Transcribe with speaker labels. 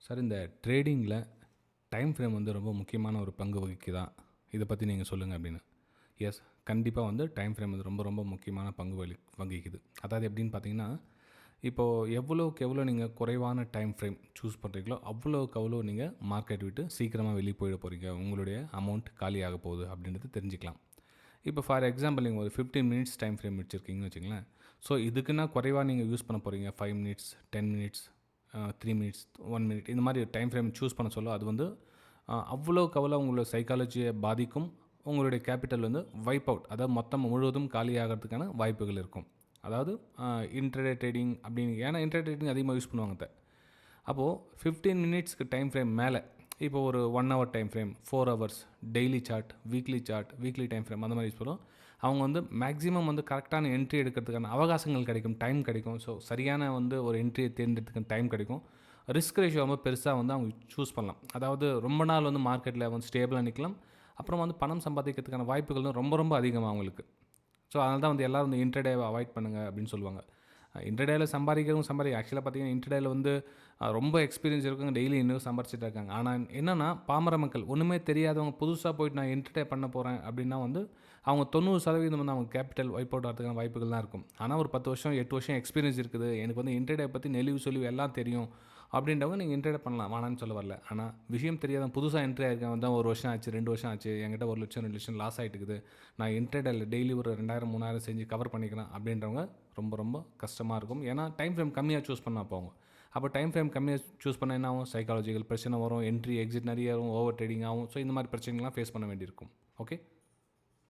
Speaker 1: Sir, இந்த ட்ரேடிங்கில time frame வந்து ரொம்ப முக்கியமான ஒரு பங்கு வகிக்குதா? இத பத்தி நீங்க சொல்லுங்க அப்படின்னு. எஸ், கண்டிப்பா வந்து டைம் ஃப்ரேம் வந்து ரொம்ப ரொம்ப முக்கியமான பங்கு வகிக்குது. அதாவது எப்படின்னு பார்த்தீங்கன்னா, இப்போது எவ்வளோக்கு எவ்வளோ நீங்கள் குறைவான டைம் ஃப்ரேம் சூஸ் பண்ணுறீங்களோ, அவ்வளோக்கு அவ்வளோ நீங்கள் மார்க்கெட் விட்டு சீக்கிரமாக வெளியே போயிட போகிறீங்க. உங்களுடைய அமௌண்ட் காலியாக போகுது அப்படின்றது தெரிஞ்சுக்கலாம். இப்போ ஃபார் எக்ஸாம்பிள் நீங்கள் ஒரு 15 மினிட்ஸ் டைம் ஃப்ரேம் வச்சுருக்கீங்கன்னு வச்சுங்களேன். ஸோ இதுக்குன்னா குறைவாக நீங்கள் யூஸ் பண்ண போகிறீங்க. 5 மினிட்ஸ், 10 மினிட்ஸ், 3 மினிட்ஸ், 1 மினிட் இந்த மாதிரி டைம் ஃப்ரேம் சூஸ் பண்ண சொல்ல அது வந்து அவ்வளோக்கு அவ்வளோ உங்களோட சைக்காலஜியை பாதிக்கும். உங்களுடைய கேபிட்டல் வந்து வைப் அவுட், அதாவது மொத்தம் முழுவதும் காலியாகிறதுக்கான வாய்ப்புகள் இருக்கும். அதாவது இன்ட்ரடே ட்ரேடிங் அப்படின்னு, ஏன்னா இன்ட்ரடே ட்ரேடிங் அதிகமாக யூஸ் பண்ணுவாங்க. அப்போது 15 மினிட்ஸ்க்கு டைம் ஃப்ரேம் மேலே, இப்போ ஒரு 1 hour time frame, 4 hours, daily chart, weekly time frame அந்த மாதிரி யூஸ் பண்ணுவோம். அவங்க வந்து மேக்ஸிமம் வந்து கரெக்டான என்ட்ரி எடுக்கிறதுக்கான அவகாசங்கள் கிடைக்கும், டைம் கிடைக்கும். ஸோ சரியான வந்து ஒரு என்ட்ரியை தேர்ந்தெடுத்துக்கான டைம் கிடைக்கும். ரிஸ்க் ரேஷியோ ரொம்ப பெருசாக வந்து அவங்க சூஸ் பண்ணலாம். அதாவது ரொம்ப நாள் வந்து மார்க்கெட்டில் வந்து ஸ்டேபிளாக நிற்கலாம். அப்புறம் வந்து பணம் சம்பாதிக்கிறதுக்கான வாய்ப்புகள் ரொம்ப ரொம்ப அதிகமாக அவங்களுக்கு. ஸோ அதனால தான் வந்து எல்லோரும் வந்து இன்ட்ரடேவை அவாய்ட் பண்ணுங்கள் அப்படின்னு சொல்லுவாங்க. இன்ட்ரடேயில் சம்பாதிக்கிறவங்க ஆக்சுவலாக பார்த்தீங்கன்னா இன்ட்ரடேயில் வந்து ரொம்ப எக்ஸ்பீரியன்ஸ் இருக்கவங்க டெய்லி இன்னும் சம்பாரிச்சிட்டு இருக்காங்க. ஆனால் என்னென்னா, பாமர மக்கள் ஒன்றுமே தெரியாதவங்க புதுசாக போயிட்டு நான் இன்ட்ரடே பண்ண போகிறேன் அப்படின்னா வந்து அவங்க 90% வந்து அவங்க கேபிட்டல் வைப் அவுட் ஆகிறதுக்கான வாய்ப்புகள் தான் இருக்கும். ஆனால் ஒரு 10 வருஷம் 8 வருஷம் எக்ஸ்பீரியன்ஸ் இருக்குது, எனக்கு வந்து இன்ட்ரடே பற்றி நெளிவு சொலிவு எல்லாம் தெரியும் அப்படின்றவங்க நீங்கள் இன்ட்ரடே பண்ணலாம், வேணான்னு சொல்ல வரல. ஆனால் விஷயம் தெரியாதவங்க புதுசாக என்ட்ரி ஆகிருக்கேன் வந்து 1 வருஷம் ஆச்சு, 2 வருஷம் ஆச்சு, என்கிட்ட 1 லட்சம் 2 லட்சம் லாஸ் ஆகிட்டு இருக்குது, நான் இன்ட்ரடேல டெய்லி ஒரு 2000 3000 செஞ்சு கவர் பண்ணிக்கிறேன் அப்படின்றவங்க ரொம்ப ரொம்ப கஷ்டமாக இருக்கும். ஏன்னா டைம் ஃப்ரேம் கம்மியாக சூஸ் பண்ணால் போங்க. அப்போ டைம் ஃப்ரேம் கம்மியாக சூஸ் பண்ண என்ன ஆகும்? சைக்காலஜிக்கல் பிரச்சனை வரும், என்ட்ரி எக்ஸிட் நிறைய வரும், ஓவர் ட்ரேடிங் ஆகும். ஸோ இந்த மாதிரி பிரச்சனைகள்லாம் ஃபேஸ் பண்ண வேண்டியிருக்கும். ஓகே.